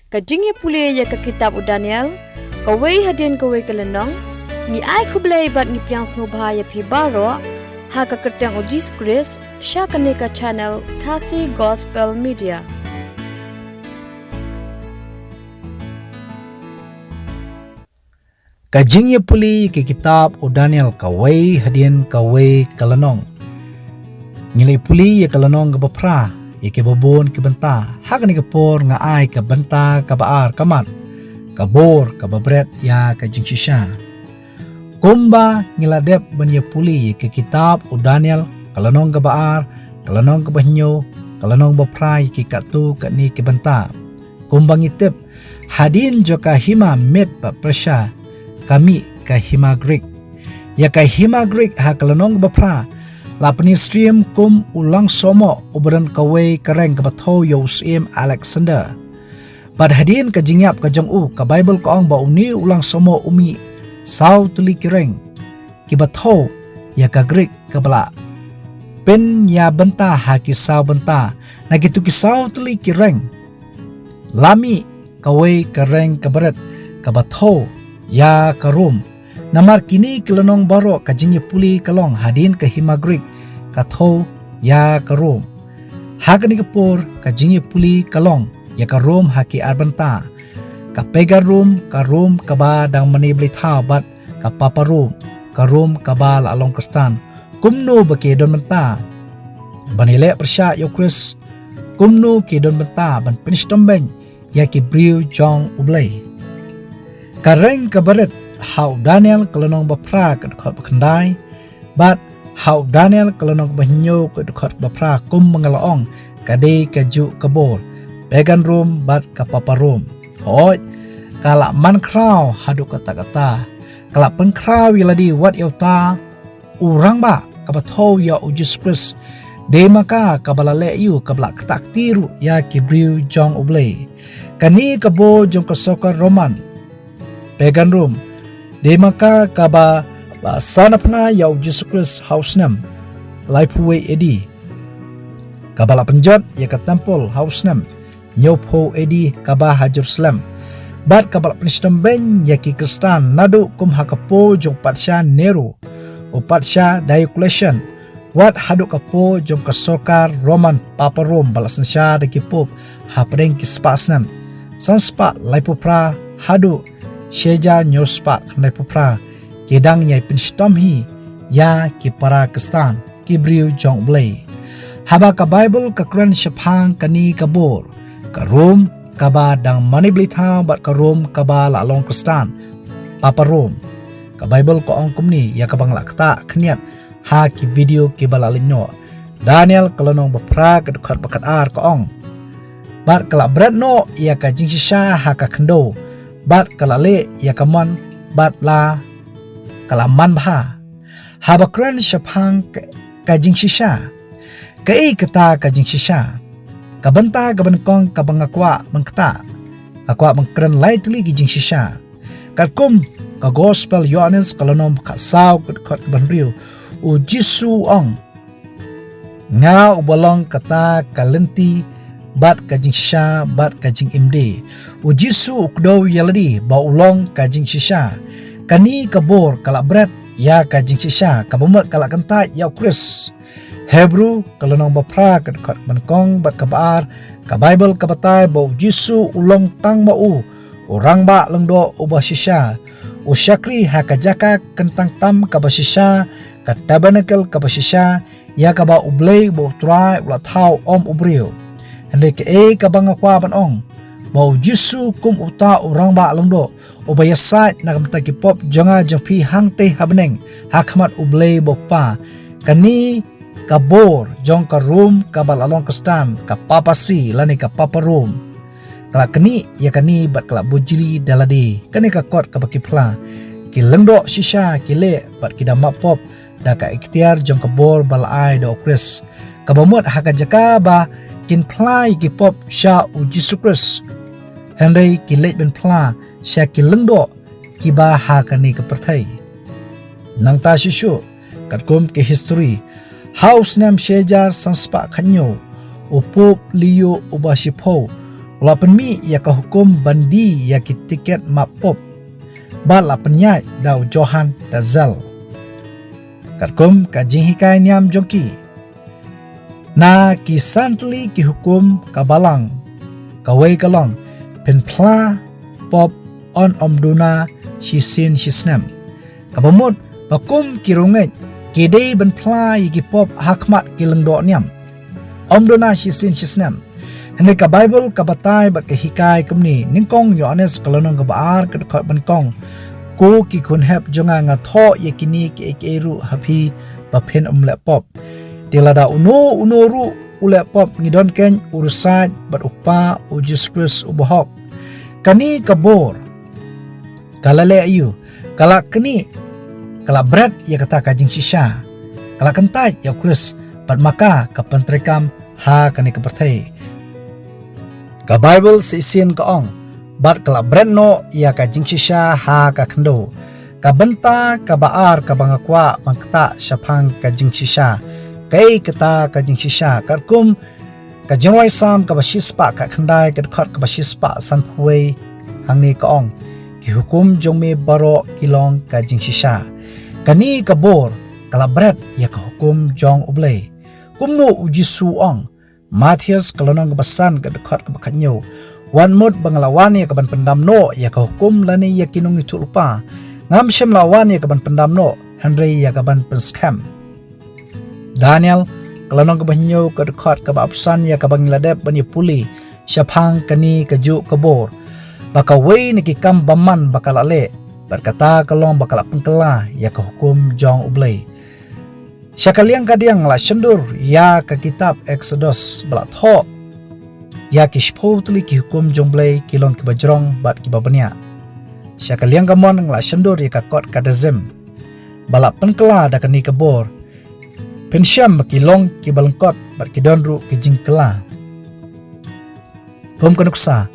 Kajing puli ya ke kitab Daniel, kawai hadian kawai kelenong, ni ai kublai bat ni piang ngubah ya pi baro, ha ka kertang ujis Chris, sya ka channel Kasi Gospel Media. Kajing puli ke kitab Daniel kawai hadian kawai kelenong. Ngilai puli ya kelenong ke bapra. Ike babon ke benta, hak ni kapor nga ai ke benta ke baar kamat, ke bor ke babret ya ke jingsisha. Kumba ngiladep banya puli ke kitab Daniel, kalanong ke baar, kalanong ke bahnyo, kalanong baprai ke katu ke ni ke benta. Kumba ngitip, hadin joka hima met pa prasya, kami ke hima Greek. Ya ke hima Greek ha kalanong bapra, Lapani stream kum ulang somo uberan kawai kereng kebatho Yosim Alexander. Bad hadin ka jingyap ka jong ka Bible ko ang bauni ulang somo umi saw tuli kereng kibatho ya ka Greek kabala. Pen ya benta ha kisaw benta nagitu kisaw tuli kereng. Lami kawai kereng kabaret kabatho ya karum. Namar kini kelenong baro kajingnya puli kalong hadin ke hima Greek katho ya karom. Hakani kapur kajingnya puli kalong ya karom haki arbanta. Kapega rum karom kaba dang mani beli bat kapapa rum karom kaba la along kristan. Kumno baki don benta. Banile persya yo Chris. Kumno ki don benta ban penistambeng ya ki briu jong ublay. Kareng kabaret How Daniel kelenong bapra ke dekat bekendai, bat how Daniel kelenong bahnyo ke dekat bapra kum mengalaong kade kaju kebor, pegan rum bat kapapa rum. Hoi, kalak man kraw hadu kata-kata, kalak pengkraw yaladi wat yauta, urang ba kabatho ya ujus Chris, de maka kabalale yu kablak taktiru ya kibriu jong ublay, kani kabo jong kesokar Roman, pegan rum. De maka kaba la sanapna yau Jesus Christ house nam laipuwe edi kaba la penjot ya ka temple house nam nyopo edi kaba ha Jerusalem bat kaba la penistambeng ya ki Kristan nadu kum hakapo jong patsya Nero o patsya Diocletian wat hadu kapo jong kasokar Roman Papa Rome balasansya de ki pop ha preng ki spas nam sanspa laipupra hadu Sheja nyospa kandai pupra kedang nyai pinstomhi ya ki para Kristan kibriu jong blay haba ka Bible ka kran shapang kani kabor ka Rom kaba dang mani blita bat ka Rom kaba la long Kristan Papa Rom ka Bible ko ong kumni ya kabang lakta kniat ha ki video ki balalinyo Daniel kalonong bapra ka dekat bakat ar ko ong bat kala bread no ya ka jingsisha ha ka kendo bat kalale ya kaman bat la kalaman bha habakran shapang kajing shisha kai kata kajing shisha kabanta kabankong kabangakwa mangkata akwa mangkran lai tli kajing shisha kakum ka gospel Yohanes kalonom kasaw kat banriu u Jisu ong nga ubalong kata kalenti bat kajing shisha bat kajing imde u Jisu ukdo yaladi ba ulong kajing shisha kani kabor kala bread ya kajing shisha kabumot kala kanta ya Chris Hebrew kalonong bapra kat bankong bat kabar ka Bible kabatay ba u Jisu ulong tang mau orang ba lengdo ubah shisha u syakri hakajaka kentang tam kabashisha ka tabernacle kabashisha ya kaba ublay ba utray ulat thau om ubrio Hendai ke kabang akwa ban ong bau Jisu kum uta orang ba lengdo ubaya sait na kamta ki pop jonga jongpi hangte habneng hakmat ublay bokpa kani kabor jong ka room kabal along Kristan ka papasi lani ka papa room kala kani ya kani bat kala bujili daladi kani ka kot ka bakipla ki lengdo shisha ki le bat ki dama pop da ka ikhtiar jong kabor balai do Chris kabamot hakajaka ba kin plai ki pop sha u Jesus Christ hendai ki leit ben pla sha ki lengdo ki ba ha kani ka perthai nang ta shishu katkom ke history house nam shejar sanspa khanyo upop liyo ubashipo la penmi ya ka hukum bandi ya ki tiket mapop ba la penyai dau Johan da zal katkum ka jinghikai niam jongki na ki santli ki hukum ka balang ka wei kalong pen pla pop on omduna shisin shisnem ka bamut bakum ki rungai ki dei ben pla ki pop hakmat ki lengdo niam omduna shisin shisnem Hene ka Bible ka batai ba ka hikai kumni ningkong Yohanes kalonong ka baar ka dekat bankong ko ki kun hep jonga nga tho ye kini ki ekeru hapi ba pen lepop tilada uno ru lepop ngidon ken urusaj bat upa ujus Kristus ubohok kani kabor kalale ayu kala kini kala bread ya kata kajing shisha kala kentai ya Kristus bat maka ka pentrekam ha kani ka perthai ka Bible sisin ka ong bat kala breno ia ka jingsisha ha ka khndo ka banta ka baar ka bangakwa bangkta syapang ka jingsisha kai kata ka jingsisha karkum ka jengwai sam ka bashispa ka khandai ka khat ka bashispa sanphuai hangni ka ong ki hukum jongme baro kilong ka jingsisha kani ka bor kala bret ia ka hukum jong ublei kumno ujisu ong Matius kalonong kebasan ke dekat ke bakatnyo wan mod banglawan ya kaban pendam no ya ka hukum lani ya kinung itu lupa ngam syem lawan ya kaban pendam no Henry ya kaban penskam Daniel kalonong kebanyo ke dekat ke bapsan ya kabang ladep bani puli syapang kani keju kebor baka wei ni kikam baman bakal ale berkata kalong bakal pengkela ya ka hukum jong ublei Syakaliang kadiang la syendur ya ke kitab Exodus belat ho ya ki shpo tuli ki hukum jomblei kilong ki bajrong bat ki babania Syakaliang kamon la syendur ya ka kot kadazem balap penkela da kani kebor pensyam kilong ki balengkot bat ki donru ki jingkela Pom kanuksa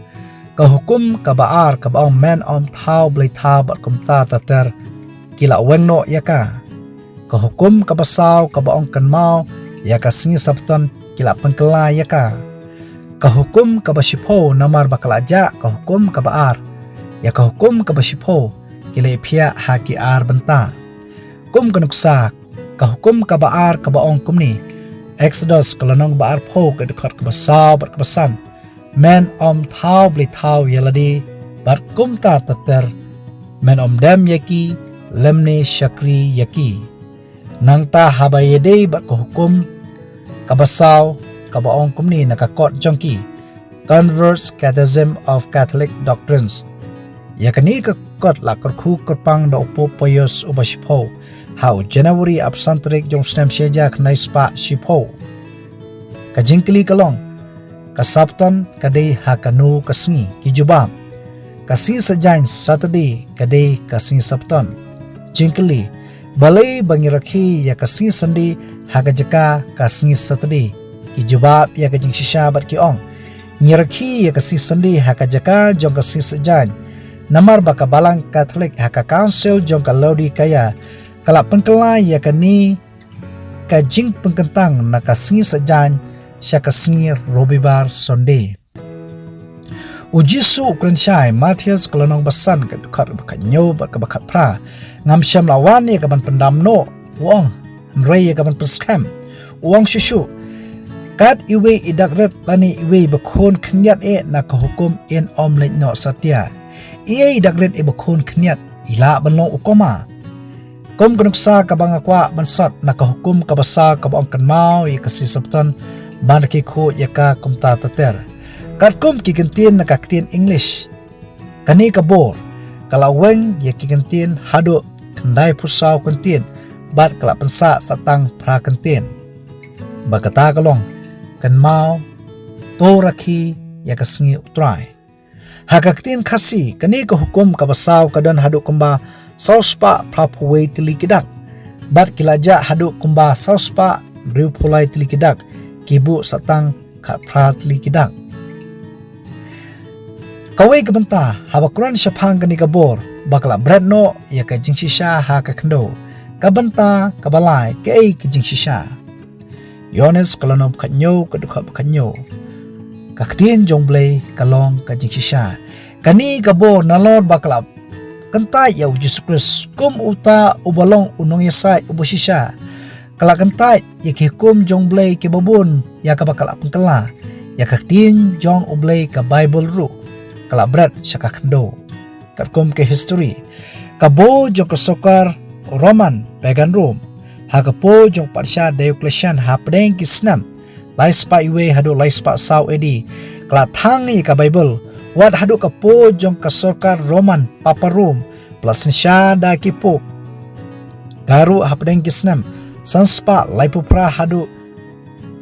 ka hukum ka baar ka baong men om thau blei thau bat kumta tater kila wengno ya ka ka hukum ka basaw ka baong kan mau ya ka singi sabton kila pengkela ya ka hukum ka bashipo namar bakalaja ka hukum ka baar ya ka hukum ka bashipo kila ipia haki ar benta kum kanuksa ka hukum ka baar ka baong kumni Exodus kalonong baar po ka dekat ka basaw bat kabasan men om thau bli thau yaladi bat kumta tater men om dem yaki lemne syakri yaki nang ta habayede bat ko hukum kabasaw kabaong kumni nakakot jongki Converts Catechism of Catholic Doctrines yakani kakot la korku korpang do upo poyos ubashipo how January absantrik jong snem sheja knai spa shipo kajingkli kalong kasapton kadai hakanu kasngi kijubam kasi sajain Saturday kadai kasngi sapton jingkli balai bangi rakhi ya kasing sandi haga jaka kasing Saturday ki jawab ya kajing shisha bat ki ong nyirakhi ya kasing sandi haga jaka jong kasing sejan namar baka balang Catholic haka council jong ka lodi kaya kala pengkela ya kani kajing pengkentang na kasing sejan sya kasing robibar Sunday Ujisu ukran syai Matius kalonong basan ke dekat bakatnyo bat bakat pra ngam syam lawan ya kaban pendam no wong rei ya kaban penskam wong shushu kat iwe idakret lani iwe bakon kniat na ka hukum en om let no satya iye idakret bakon kniat ila banlong ukoma kom kanuksa kabang akwa bansat na ka hukum kabasa kabang kanmao ya kasisabtan ban ki ko ya ka kumta tater Katkum kikentin na kaktin English. Kani kabor, kalaweng ya kikentin hado kendai pusaw kentin, bat kalapensa satang pra kentin. Bagata kalong, kan mau, to rakhi ya kasengi utrai. Hakaktin kasi, kani ka hukum kabasaw kadan hado kumba sauspa prapuwe tili kidak. Bat kilaja hado kumba sauspa riu pulai tili kidak, kibu satang ka pra tili kidak. Kawai kebenta habakuran syapang kani kabor bakala bredno ya ka jingshisha ha ka kendo kabenta kabalai kei ki jingshisha Yohanes kalonop kanyo kadukha kanyo kaktin jong blay kalong ka jing shisha kani kabor na Lord baklap kentai ya Jesus Kristus kum uta ubalong unong yasai ubosisha kala kentai ya hukum jong blay ke babun ya ka bakal pengkala ya kaktin jong ublay ka Bible ru kala berat syaka kendo katkum ke history kabo jong kesokar Roman pagan Rome hakapo jong patsya Diocletian hapdeng kisnam laispa iwe hadu laispa sau edi kala thang ya ka Bible wat hadu kapo jong kesokar Roman Papa Rome plus nisha da kipo garu hapdeng kisnam sanspa laipupra hadu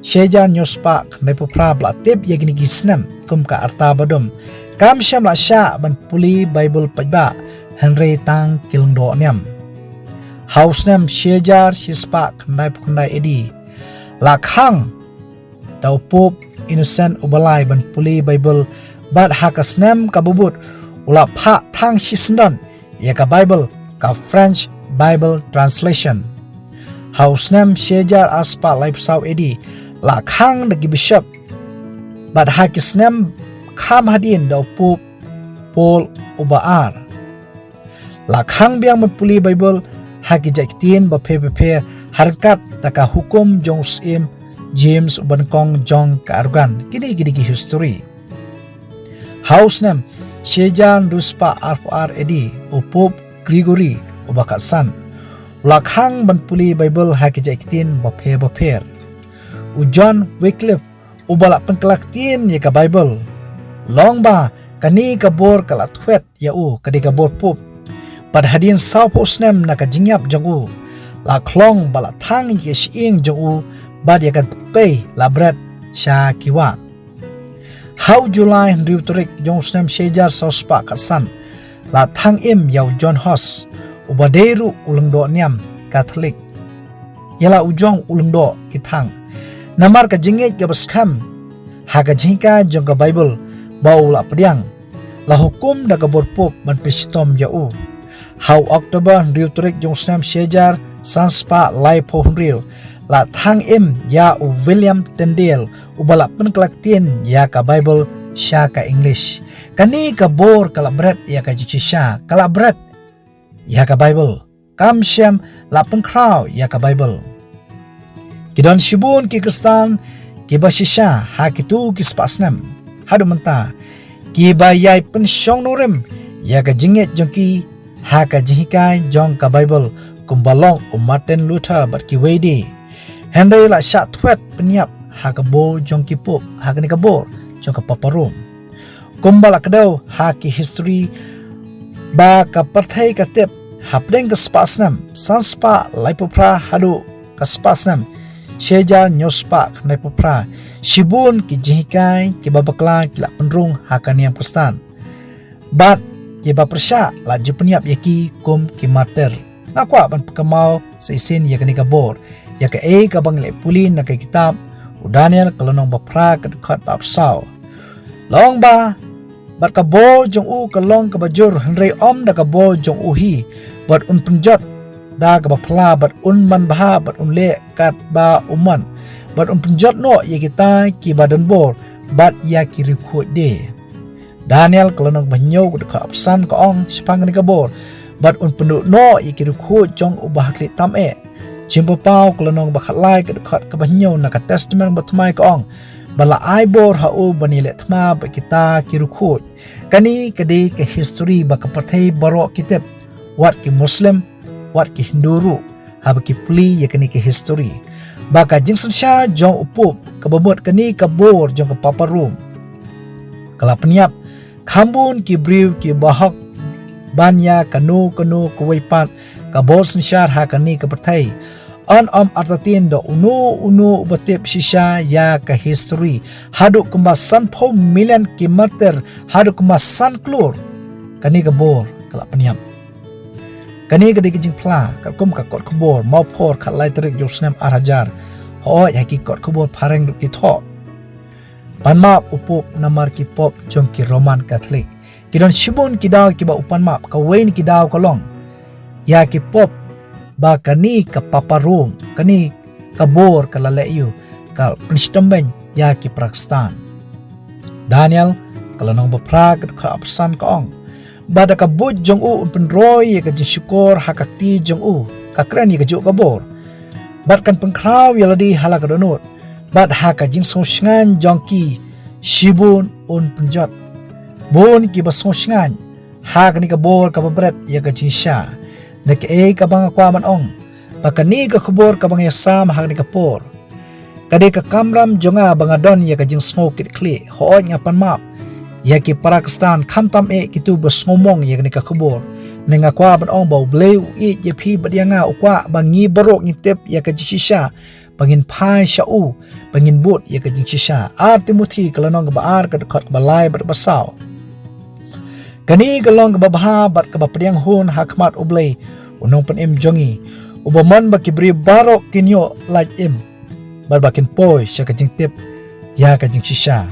sheja nyospa laipupra blatip yagini kisnam kum ka arta badum kam syam la sya ban puli Bible pajba Henry tang kilndo niam hausnam shejar shispa khandai edi lakhang daupop innocent ubalai ban puli Bible bat hakasnam kabubut ula pha thang shisndon ya ka Bible ka French Bible translation hausnam shejar aspa laipsau edi lakhang dagi bishop bat hakisnam kham hadin daupop Paul ubaar lakhang biang mempuli Bible haki jaktin ba pepe harkat taka hukum jong sim James ubankong jong ka argan kini gidi history hausnam shejan ruspa arpar edi upop Gregory ubakasan lakhang banpuli Bible haki jaktin ba pepe u John Wycliffe ubalak pengkelaktin ya ka Bible longba kani kabor kalat thwet ya u kadi kabor pop pad hadin sau posnem na ka jingyap jong u la klong bala thang ye shiing jong u bad ya kan pe labrat sha kiwa how July riutorik jong snem shejar sospa kasan la thang im yau John Hus ubaderu ulungdo niam Catholic yala ujong ulungdo kitang namar ka jingit ka baskam ha ka jingka jong ka Bible bau la pediang la hukum da ka borpop man pistom yau how October riutorik jong snem shejar sanspa lai pohon riu la thang im ya u William Tyndale ubala penkelaktin ya ka Bible sya ka English kani ka bor kala berat ya ka jichisha kala berat ya ka Bible kam syam la pengkrau ya ka Bible kidon shibun ki Kristan ki basisha ha kitu ki spasnam hadu menta ki bayai pensyong nurim ya ka jingit jongki ha ka jihikai jong ka Bible kumbalong Martin Luther bat ki wedi Henry la sya thwet penyap ha ka bo jong ki pop ha ka ni ka bor jong ka Papa Rome kumbala kadau ha ki history ba ka parthai ka tep hapdeng ka spasnam sanspa laipopra hadu ka spasnam shejar nyospa knaipopra shibun ki jihikai ki babakla ki la penrung ha ka niam Kristan bat ki bapersya la jepeniap yaki kum ki mater nakwa ban pekamau seisin ya kani kabor ya ka ka bangle pulin na ka kitab Daniel kalonong bapra ka dekat papsau long ba bat ka bo jong u kalong ka bajur Henry om da ka bo jong u hi bat un penjat da ka bapla bat un man baha bat un le kat ba uman bat un penjat no ya kita ki badan bor bat ya ki rikut de Daniel kalonong banyo ka dekat apsan ka ong sipang ni ka bor bat un penduk no ikiru khu jong ubah kli tam e jimpo pau kalonong bakhalai ka dekat ka banyo na ka testament batmai ka ong bala aibor ha u banile thma ba kita kiru khu kani kade ke history ba ka pathai baro kitep wat ki muslim wat ki hinduru ha ba ki pli ya kani ke history ba ka jingsan sha jong upup ka babot kani ka bor jong ka Papa Rome kala peniap khambun ki briu ki bahak banya kanu kuwaipat ka bos nishar ha kani ka perthai on artatin do unu batip shisha ya ka history hadu kumba san pho million ki mater hadu kumba san klur kani ka bor kala peniam kani ka dikijing pla ka kum ka kot kubor mau phor khat lai tarik josnem arhajar ho ya ki kot kubor phareng du ki tho panma upup namar ki pop jong ki Roman Catholic kidon shibun kidaw kiba upan map ka wain kidaw kalong ya ki pop ba kani ka Papa Rome kani ka bor ka lalayu ka Prishtamben ya ki Pakistan Daniel kalanong bapra kat kapsan kaong. Bada ka bud jong u unpen roy ka jing syukur hakakti jong u kakren ka juk kabor. Bad kan pengkraw yaladi halak donut. Bad haka jing sosngan jongki shibun un penjot. Bon ki basosngan hak ni ka bor ka babret ya ka jing sha. Nek ka bang kwa man ong. Bakani ka kubor ka bang yasam hak ni ka por. Kade ka kamram jonga bangadon ya ka jing smoke kli hoon nga panmap. Ya ki Pakistan kamtam kitu besngomong ya ni ka kubor. Nenga kwa ban ong bau bleu je phi badianga ukwa bangi barok ni tep ya ka jisha bangin phai shau bangin but ya ka jisha ar Timothy kalanong ba ar ka khot balai bar basau. Kani kalong ba bha bat ka ba priang hun hakmat ublei unong pan im jongi ubaman ba kibri barok kinyo like im barbakin poi sya ka jing tip ya ka jing shisha.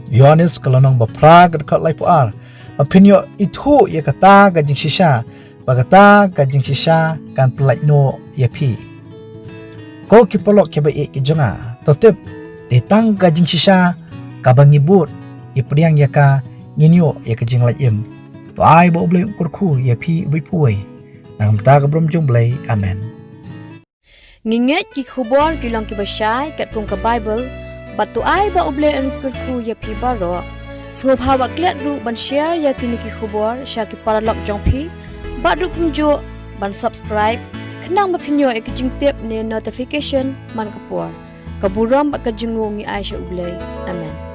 Yohanes kalanong ba prag kat lai puar opinyo itu ya kata ka jing shisha bagata ka jing shisha kan pelai no ya pi. Ko ki polok ke ba ki jonga totip detang ka jing shisha ka bangibut ipriang ya ka nginyo ya ka jing lai im to ai bo blei kurku ya pi wi puai nang ta ka brom jong blei amen. Nginget ki khubor ki long ki basyai kat kong ka Bible batu ai ba uble an kurku ya pi baro sngop hawa klet ru ban share ya kini ki khubor sha ki paralok jong pi ba ru kumjo ban subscribe khnang ma phinyo ek jing tep ne notification man kapor kaburam ba ka jingu ngi aisha uble amen.